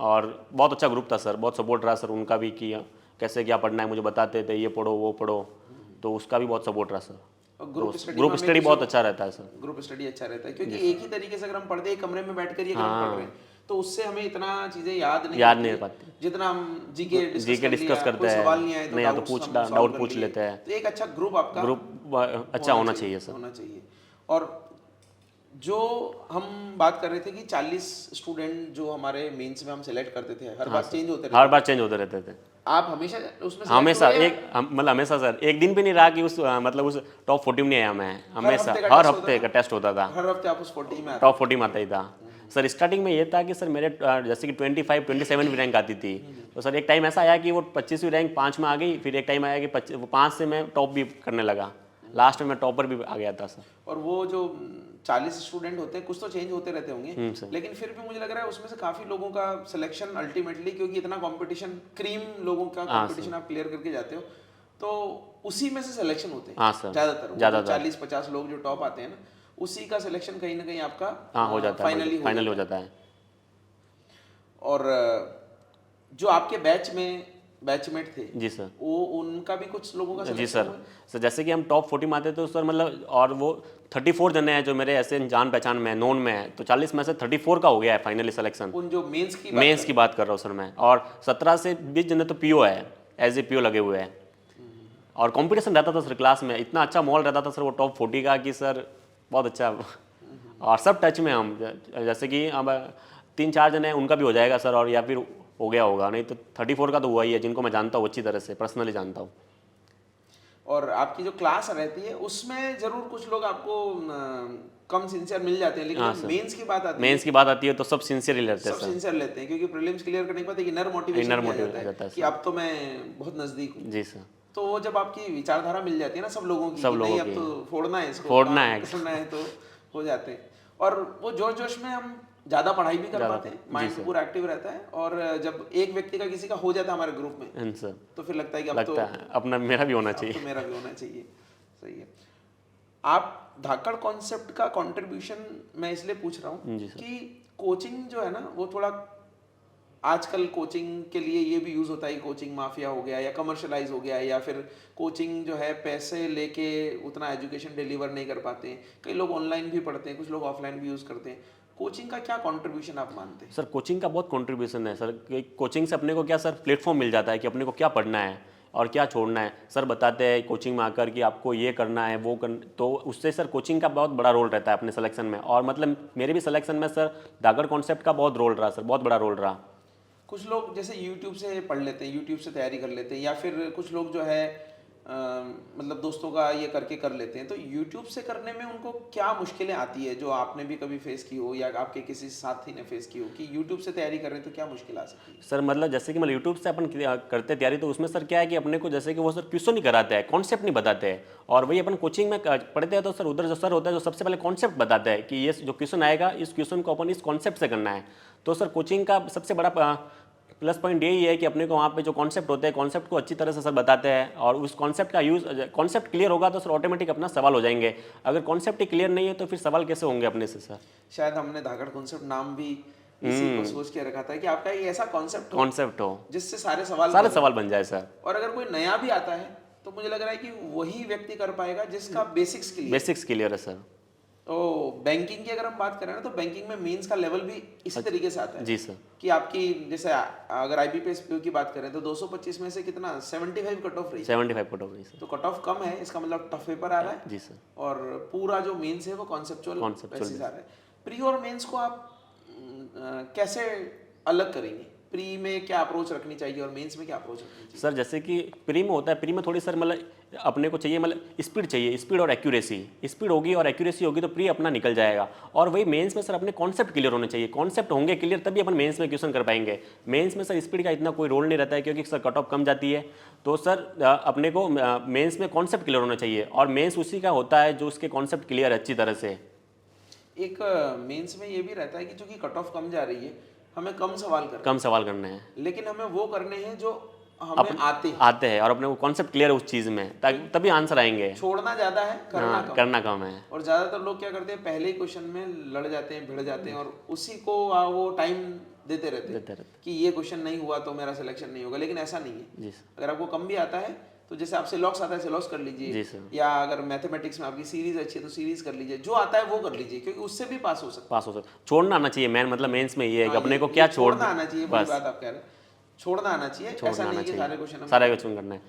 और बहुत अच्छा ग्रुप था सर, बहुत सपोर्ट रहा सर उनका भी कि कैसे क्या पढ़ना है, मुझे बताते थे ये पढ़ो वो पढ़ो, तो उसका भी बहुत सपोर्ट रहा सर। ग्रुप स्टडी बहुत अच्छा रहता है सर। ग्रुप स्टडी अच्छा रहता है क्योंकि एक ही तरीके से अगर हम पढ़ते हैं, एक कमरे में बैठ कर ये अगर हम पढ़ रहे हैं तो उससे हमें इतना चीजें याद नहीं रह पाती, जितना हम जीके डिस्कस करते कोई हैं, सवाल नहीं आए नहीं आया तो डाउट पूछ लेते हैं। तो एक अच्छा ग्रुप आपका अच्छा होना चाहिए सर, होना चाहिए। और जो हम बात कर रहे थे कि 40 स्टूडेंट जो हमारे मेंस में हम सिलेक्ट करते थे, हर बार चेंज होते हर बार चेंज होते रहते थे। आप हमेशा उसमें हमेशा मतलब हमेशा सर, एक दिन भी नहीं रहा कि उस टॉप 40 में नहीं आया मैं, हमेशा हर हफ्ते का टेस्ट होता था, हर हफ्ते आप उस 40 में टॉप 40 में आता ही था सर। स्टार्टिंग में ये था कि सर मेरे जैसे कि 25-27 भी रैंक आती थी, तो सर एक टाइम ऐसा आया कि वो 25वीं रैंक 5 में आ गई, फिर एक टाइम आया कि 5 से मैं टॉप भी करने लगा, लास्ट में मैं टॉपर भी आ गया था सर। और वो जो 40 स्टूडेंट होते हैं, कुछ तो चेंज होते रहते होंगे, लेकिन फिर भी मुझे लग रहा है उसमें से काफी लोगों का सिलेक्शन अल्टीमेटली, क्योंकि इतना कंपटीशन, क्रीम लोगों का कंपटीशन आप क्लियर करके जाते हो, तो उसी में से सिलेक्शन होते हैं। हाँ सर, ज्यादातर 40-50 लोग जो टॉप आते हैं ना, उसी का सिलेक्शन कहीं ना कहीं आपका हो जाता है, फाइनली हो जाता है। और जो आपके बैचमेट थे जी सर, वो उनका भी कुछ लोगों का जी सर। सर जैसे कि हम टॉप 40 में आते तो सर मतलब, और वो 34 जने हैं जो मेरे ऐसे जान पहचान में नोन में है, तो 40 में से 34 का हो गया है फाइनली सिलेक्शन। उन जो मेंस की बात कर रहा हूँ सर मैं, और 17 से 20 जने तो पीओ है, एज ए पीओ लगे हुए हैं। और कंपटीशन रहता था सर क्लास में, इतना अच्छा माहौल रहता था सर वो टॉप 40 का कि सर बहुत अच्छा। और सब टच में हम, जैसे कि अब 3-4 जने उनका भी हो जाएगा सर, और या फिर हो गया होगा, नहीं तो 34 का तो हुआ ही है, जिनको मैं जानता हूँ अच्छी तरह से, पर्सनली जानता हूँ। और आपकी जो क्लास रहती है उसमें जरूर कुछ लोग आपको कम सिंसियर मिल जाते हैं, लेकिन मेंस की बात आती है तो सब सिंसियर ही रहते हैं, सब सिंसियर लेते हैं, क्योंकि प्रीलिम्स क्लियर करने के बाद एक इनर मोटिवेशन आ जाता है कि अब तो मैं बहुत नजदीक हूँ। जी सर। तो वो जब आपकी विचारधारा मिल जाती है ना सब लोगों की, नहीं अब तो फोड़ना है इसको, फोड़ना है, करना है, तो हो जाते हैं। और वो जोश में हम ज्यादा पढ़ाई भी कर पाते हैं, माइंड पूरा एक्टिव रहता है। और जब एक व्यक्ति का किसी का हो जाता है हमारे ग्रुप में तो फिर लगता है कि अब तो अपना मेरा भी होना चाहिए, तो मेरा भी होना चाहिए। सही है। आप धाकड़ कॉन्सेप्ट का कंट्रीब्यूशन मैं इसलिए पूछ रहा हूँ कि कोचिंग जो है ना वो थोड़ा, आजकल कोचिंग के लिए ये भी यूज होता है, कोचिंग माफिया हो गया या कमर्शलाइज हो गया, या फिर कोचिंग जो है पैसे लेके उतना एजुकेशन डिलीवर नहीं कर पाते हैं। कई लोग ऑनलाइन भी पढ़ते हैं, कुछ लोग ऑफलाइन भी यूज करते हैं। कोचिंग का क्या कंट्रीब्यूशन आप मानते हैं? सर कोचिंग का बहुत कंट्रीब्यूशन है सर। कोचिंग से अपने को क्या सर प्लेटफॉर्म मिल जाता है कि अपने को क्या पढ़ना है और क्या छोड़ना है। सर बताते हैं कोचिंग में आकर कि आपको ये करना है वो तो उससे सर कोचिंग का बहुत बड़ा रोल रहता है अपने सिलेक्शन में। और मतलब मेरे भी सिलेक्शन में सर धाकड़ कॉन्सेप्ट का बहुत रोल रहा सर, बहुत बड़ा रोल रहा। कुछ लोग जैसे यूट्यूब से पढ़ लेते हैं, यूट्यूब से तैयारी कर लेते हैं, या फिर कुछ लोग जो है मतलब दोस्तों का ये करके कर लेते हैं। तो यूट्यूब से करने में उनको क्या मुश्किलें आती है जो आपने भी कभी फेस की हो या आपके किसी साथी ने फेस की हो कि यूट्यूब से तैयारी कर रहे हैं तो क्या मुश्किल आ सकती है? सर मतलब जैसे कि मतलब यूट्यूब से अपन करते तैयारी तो उसमें सर क्या है कि अपने को जैसे कि वो सर क्वेश्चन नहीं कराते हैं, कॉन्सेप्ट नहीं बताते हैं। और वही अपन कोचिंग में पढ़ते हैं तो सर उधर जो सर होता है जो सबसे पहले कॉन्सेप्ट बताते हैं कि ये जो क्वेश्चन आएगा इस क्वेश्चन को अपन इस कॉन्सेप्ट से करना है। तो सर कोचिंग का सबसे बड़ा प्लस पॉइंट यही है कि अपने को वहाँ पे जो कॉन्सेप्ट होते हैं कॉन्सेप्ट को अच्छी तरह से सर बताते हैं। और उस कॉन्सेप्ट का यूज़, कॉन्सेप्ट क्लियर होगा तो सर ऑटोमेटिक अपना सवाल हो जाएंगे। अगर कॉन्सेप्ट ही क्लियर नहीं है तो फिर सवाल कैसे होंगे अपने से सर? शायद हमने धाकड़ कॉन्सेप्ट नाम भी इसी को सोच के रखा था कि आपका ये ऐसा कॉन्सेप्ट हो जिससे सारे सवाल बन जाए सर। और अगर कोई नया भी आता है तो मुझे लग रहा है कि वही व्यक्ति कर पाएगा जिसका बेसिक्स क्लियर है सर। तो बैंकिंग की अगर हम बात करें ना तो बैंकिंग में मेंस का लेवल भी इसी तरीके से आता है। जी सर। कि आपकी जैसे अगर IBPS PO की बात करें तो 225 में से कितना 75 कट ऑफ रही, 75 कट ऑफ रही सर। तो कट ऑफ कम है, इसका मतलब टफ पेपर आ रहा है। जी सर। और पूरा जो मेंस है वो कॉन्सेप्चुअल बेसिस आ रहा है। प्री और मेंस को आप कैसे अलग करेंगे? प्री में क्या अप्रोच रखनी चाहिए और मेंस में क्या अप्रोच रखनी चाहिए? सर जैसे कि प्री में होता है, प्री में थोड़ी सर मतलब अपने को चाहिए मतलब स्पीड चाहिए, स्पीड और एक्यूरेसी। स्पीड होगी और एक्यूरेसी होगी तो प्री अपना निकल जाएगा। और वही मेंस में सर अपने कॉन्सेप्ट क्लियर होने चाहिए, कॉन्सेप्ट होंगे क्लियर तभी अपन मेंस में क्वेश्चन कर पाएंगे। मेंस में सर स्पीड का इतना कोई रोल नहीं रहता है क्योंकि सर कट ऑफ कम जाती है। तो सर अपने को मेंस में कॉन्सेप्ट क्लियर होना चाहिए और मेंस उसी का होता है जो उसके कॉन्सेप्ट क्लियर अच्छी तरह से। एक मेंस में ये भी रहता है कि चूंकि कट ऑफ कम जा रही है, हमें कम सवाल करने कम सवाल करने हैं, लेकिन हमें वो करने हैं जो हमें आते हैं और अपने को कॉन्सेप्ट क्लियर है उस चीज़ में, ताकि तभी आंसर आएंगे। छोड़ना ज्यादा है, करना हाँ, कम। करना कम है। और ज्यादातर लोग क्या करते हैं, पहले ही क्वेश्चन में लड़ जाते हैं, भिड़ जाते हैं और उसी को वो टाइम देते रहते हैं कि ये क्वेश्चन नहीं हुआ तो मेरा सिलेक्शन नहीं होगा। लेकिन ऐसा नहीं है। जी सर। अगर आपको कम भी आता है तो जैसे आपसे लॉक्स आता है सिलॉक्स कर जी लीजिए, सर। या अगर मैथमेटिक्स में आपकी सीरीज अच्छी है तो सीरीज कर लीजिए, जो आता है वो कर लीजिए, क्योंकि उससे भी पास हो सकता पास हो सकता, छोड़ना आना चाहिए। मैन मतलब मेंस में ये है कि है। अपने को क्या छोड़ना आना चाहिए, बड़ी बात आप कह रहे हैं, छोड़ना आना चाहिए। ऐसा नहीं कि सारे क्वेश्चन सारा क्वेश्चन करना है।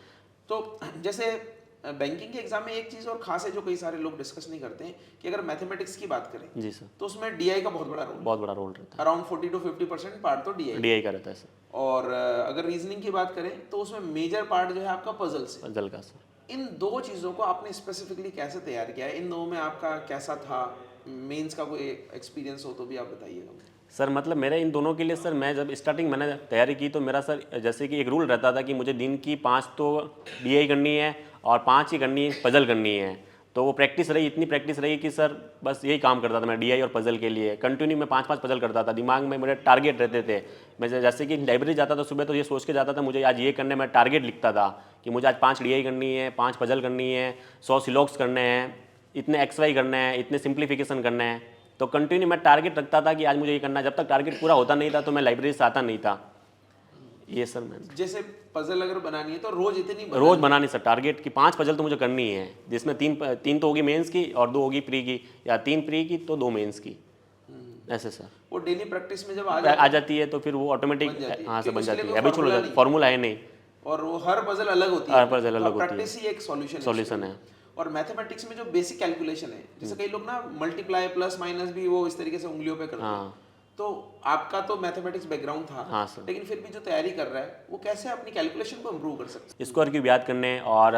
तो जैसे बैंकिंग के एग्जाम में एक चीज और खास है जो कई सारे लोग डिस्कस नहीं करते हैं कि अगर मैथमेटिक्स की बात करें जी सर, तो उसमें डीआई का बहुत बड़ा रोल रहता है। अराउंड 40 to 50% पार्ट तो डीआई का रहता है सर। और अगर रीजनिंग की बात करें तो उसमें मेजर पार्ट जो है आपका पजल से। पजल का सर। इन दो चीज़ों को आपने स्पेसिफिकली कैसे तैयार किया है? इन दो में आपका कैसा था? मेंस का कोई एक्सपीरियंस हो तो भी आप बताइएगा। सर मतलब मेरे इन दोनों के लिए सर, मैं जब स्टार्टिंग मैंने तैयारी की तो मेरा सर जैसे कि एक रूल रहता था कि मुझे दिन की 5 तो डीआई करनी है और 5 ही करनी है पजल करनी है। तो वो प्रैक्टिस रही, इतनी प्रैक्टिस रही कि सर बस यही काम करता था मैं डीआई और पजल के लिए। कंटिन्यू मैं 5-5 पजल करता था, दिमाग में मेरे टारगेट रहते थे। मैं जैसे कि लाइब्रेरी जाता था सुबह तो ये सोच के जाता था मुझे आज ये करने, मैं टारगेट लिखता था कि मुझे आज 5 डीआई करनी है, 5 पजल करनी है, 100 सिलॉक्स करने हैं, इतने XY करने हैं, इतने सिंप्लीफिकेशन करने हैं। तो कंटिन्यू मैं टारगेट रखता था कि आज मुझे ये करना है। जब तक टारगेट पूरा होता नहीं था तो मैं लाइब्रेरी से आता नहीं था। ये सर मैं जैसे पजल अगर बनानी है तो रोज इतनी रोज बनानी सर, टारगेट की 5 पजल तो मुझे करनी है, जिसमें 3 तो होगी मेंस की और 2 होगी प्री की, या 3 प्री की तो 2 मेंस की, ऐसे सर। वो डेली प्रैक्टिस में जब आ जाती है तो फिर वो ऑटोमेटिक हाँ से बन जाती है। अभी छोड़ फॉर्मूला है नहीं, और वो हर पजल अलग होती है, हर पजल अलग होती है, प्रैक्टिस ही एक सॉल्यूशन है। और मैथमेटिक्स में जो बेसिक कैलकुलेशन है, जैसे कई लोग ना मल्टीप्लाई प्लस माइनस भी वो इस तरीके से उंगलियों पे करते हैं, तो आपका तो मैथमेटिक्स बैकग्राउंड था। हाँ सर। लेकिन फिर भी जो तैयारी कर रहा है वो कैसे अपनी कैलकुलेशन को इम्प्रूव कर सकता है? स्क्वायर क्यूब याद करने और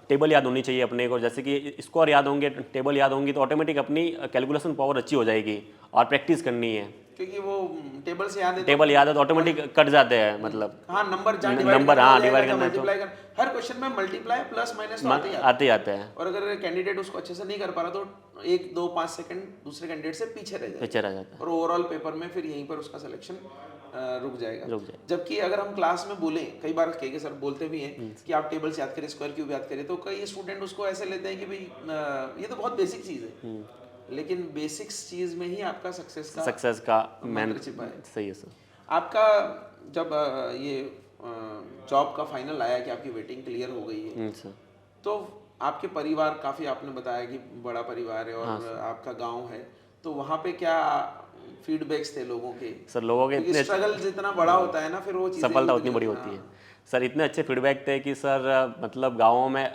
टेबल याद होनी चाहिए अपने को। जैसे कि स्क्वायर याद होंगे, टेबल याद होंगी तो ऑटोमेटिक अपनी कैलकुलेशन पावर अच्छी हो जाएगी। और प्रैक्टिस करनी है क्योंकि वो टेबल से याद है, टेबल याद है तो ऑटोमेटिक कट जाते हैं, मतलब हाँ नंबर डिवाइड करना है तो हर क्वेश्चन में मल्टीप्लाई प्लस माइनस तो आते जाते हैं। और अगर कैंडिडेट उसको अच्छे से नहीं कर पा रहा तो 1 2 5 सेकंड दूसरे कैंडिडेट से पीछे रह जाता है और ओवरऑल पेपर में फिर यहीं पर उसका सिलेक्शन रुक जाएगा। जबकि अगर हम क्लास में बोलें, कई बार के सर बोलते भी हैं कि आप टेबल्स याद करें, स्क्वायर क्यूब याद करें, तो कई स्टूडेंट उसको ऐसे लेते हैं कि भाई ये तो बहुत बेसिक चीज़ है, लेकिन बेसिक्स चीज़ में ही आपका सक्सेस का मैन छिपा है। सही है सर। आपका जब ये जॉब का फाइनल आया कि आपकी वेटिंग क्लियर हो गई है, तो आपके परिवार, काफ़ी आपने बताया कि बड़ा परिवार है और आपका गांव है, तो वहाँ पे क्या फीडबैक्स थे लोगों के? सर लोगों के इतने स्ट्रगल जितना बड़ा होता है ना, फिर वो चीज़ें सफलता उतनी बड़ी होती है सर। इतने अच्छे फीडबैक थे कि सर मतलब गाँव में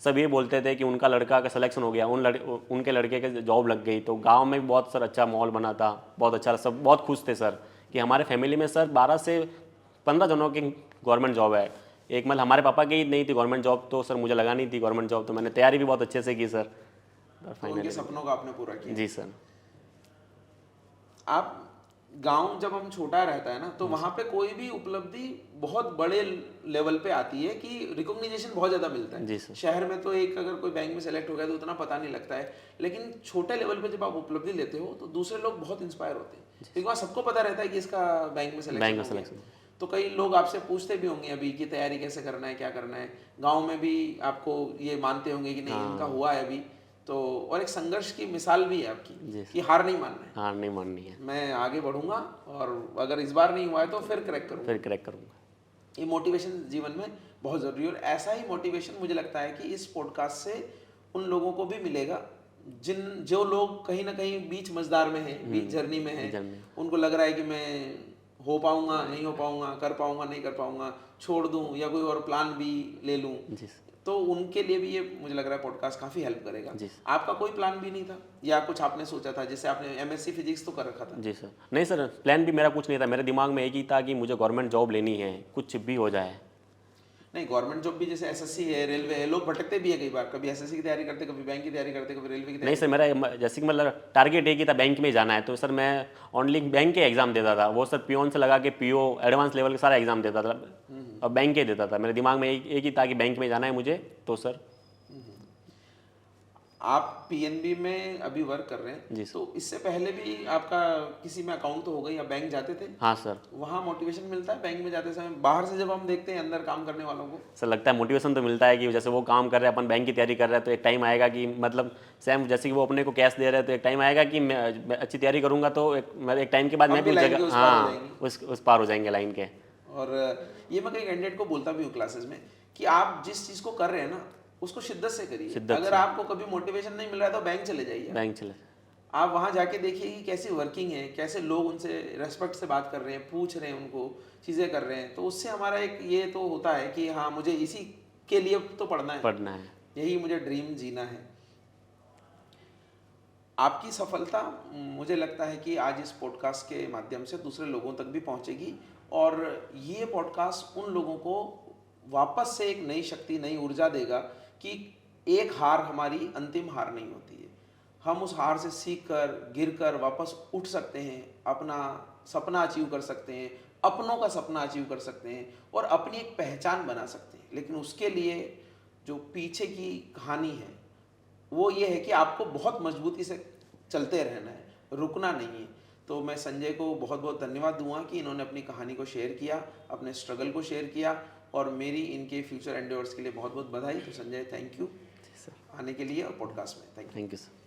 सब ये बोलते थे कि उनका लड़का का सिलेक्शन हो गया, उनके लड़के के जॉब लग गई। तो गांव में भी बहुत सर अच्छा माहौल बना था, बहुत अच्छा, सब बहुत खुश थे सर कि हमारे फैमिली में सर 12 से 15 जनों की गवर्नमेंट जॉब है। एक मतलब हमारे पापा की नहीं थी गवर्नमेंट जॉब, तो सर मुझे लगा नहीं थी गवर्नमेंट जॉब, तो मैंने तैयारी भी बहुत अच्छे से की सर। तो उनके सपनों का आपने पूरा किया। जी सर। आप गांव जब हम छोटा रहता है ना, तो वहाँ पे कोई भी उपलब्धि बहुत बड़े लेवल पे आती है कि रिकॉग्निशन बहुत ज़्यादा मिलता है। जी सर। शहर में तो एक अगर कोई बैंक में सेलेक्ट हो गया तो उतना पता नहीं लगता है, लेकिन छोटे लेवल पे जब आप उपलब्धि लेते हो तो दूसरे लोग बहुत इंस्पायर होते हैं, क्योंकि वहाँ सबको पता रहता है कि इसका बैंक में सिलेक्शन। तो कई लोग आपसे पूछते भी होंगे अभी कि तैयारी कैसे करना है, क्या करना है। गाँव में भी आपको ये मानते होंगे कि नहीं इनका हुआ है अभी तो, और एक संघर्ष की मिसाल भी है आपकी कि हार नहीं मानना है, हार नहीं माननी है, मैं आगे बढ़ूंगा और अगर इस बार नहीं हुआ है तो फिर क्रैक करूंगा। ये मोटिवेशन जीवन में बहुत ज़रूरी है और ऐसा ही मोटिवेशन मुझे लगता है कि इस पॉडकास्ट से उन लोगों को भी मिलेगा जो लोग कहीं ना कहीं बीच मझदार में हैं, बीच जर्नी में हैं, उनको लग रहा है कि मैं हो पाऊंगा नहीं हो पाऊंगा, कर पाऊंगा नहीं कर पाऊंगा, छोड़ दूं या कोई और प्लान भी ले लूं। तो उनके लिए भी ये मुझे लग रहा है पॉडकास्ट काफ़ी हेल्प करेगा। जी। आपका कोई प्लान भी नहीं था या कुछ आपने सोचा था? जैसे आपने एमएससी फिजिक्स तो कर रखा था। जी सर, नहीं सर, प्लान भी मेरा कुछ नहीं था, मेरे दिमाग में एक ही था कि मुझे गवर्नमेंट जॉब लेनी है, कुछ भी हो जाए। नहीं, गवर्नमेंट जॉब भी जैसे एसएससी है, रेलवे है, लोग भटकते भी है कई बार, कभी एसएससी की तैयारी करते, कभी बैंक की तैयारी करते, कभी रेलवे की नहीं तैयारी। सर, मेरा जैसे कि मतलब टारगेट एक ही था, बैंक में जाना है, तो सर मैं ओनली बैंक के एग्ज़ाम देता था, वो सर पियोन से लगा के पीओ एडवांस लेवल के सारा एग्ज़ाम देता था और बैंक के देता था। मेरे दिमाग में एक ही था कि बैंक में जाना है मुझे, तो सर। आप पीएनबी में अभी वर्क कर रहे हैं, जी सर। तो इससे पहले भी आपका किसी में अकाउंट तो होगा या बैंक जाते थे? हाँ सर। वहाँ मोटिवेशन मिलता है बैंक में जाते समय? बाहर से जब हम देखते हैं अंदर काम करने वालों को, सर लगता है मोटिवेशन तो मिलता है कि जैसे वो काम कर रहे हैं, अपन बैंक की तैयारी कर रहे हैं, तो एक टाइम आएगा कि मतलब सेम जैसे कि वो अपने को कैश दे रहे हैं, तो एक टाइम आएगा कि मैं अच्छी तैयारी करूंगा तो एक टाइम के बाद हम मैं भी भी उस लाइन के जगह, उस पार हो हाँ, जाएंगे। उस पार हो जाएंगे लाइन के। और ये मैं कई कैंडिडेट को बोलता भी हूँ क्लासेस में कि आप जिस चीज़ को कर रहे हैं ना, उसको शिद्दत से करिए। शिद्दत अगर से। आपको कभी मोटिवेशन नहीं मिल रहा है तो बैंक चले जाइए। बैंक चले। आप वहाँ जाके देखिए कि कैसी वर्किंग है, कैसे लोग उनसे रेस्पेक्ट से बात कर रहे हैं, पूछ रहे हैं उनको, चीज़ें कर रहे हैं, तो उससे हमारा एक ये तो होता है कि हाँ, मुझे इसी के लिए तो पढ़ना है, यही मुझे ड्रीम जीना है। आपकी सफलता मुझे लगता है कि आज इस पॉडकास्ट के माध्यम से दूसरे लोगों तक भी पहुंचेगी और ये पॉडकास्ट उन लोगों को वापस से एक नई शक्ति, नई ऊर्जा देगा कि एक हार हमारी अंतिम हार नहीं होती है। हम उस हार से सीख कर, गिर कर वापस उठ सकते हैं, अपना सपना अचीव कर सकते हैं, अपनों का सपना अचीव कर सकते हैं और अपनी एक पहचान बना सकते हैं। लेकिन उसके लिए जो पीछे की कहानी है वो ये है कि आपको बहुत मजबूती से चलते रहना है, रुकना नहीं है। तो मैं संजय को बहुत बहुत धन्यवाद दूंगा कि इन्होंने अपनी कहानी को शेयर किया, अपने स्ट्रगल को शेयर किया और मेरी इनके फ्यूचर एंडेवर्स के लिए बहुत बहुत बधाई। तो संजय, थैंक यू आने के लिए और पॉडकास्ट में। Thank you. Thank you sir.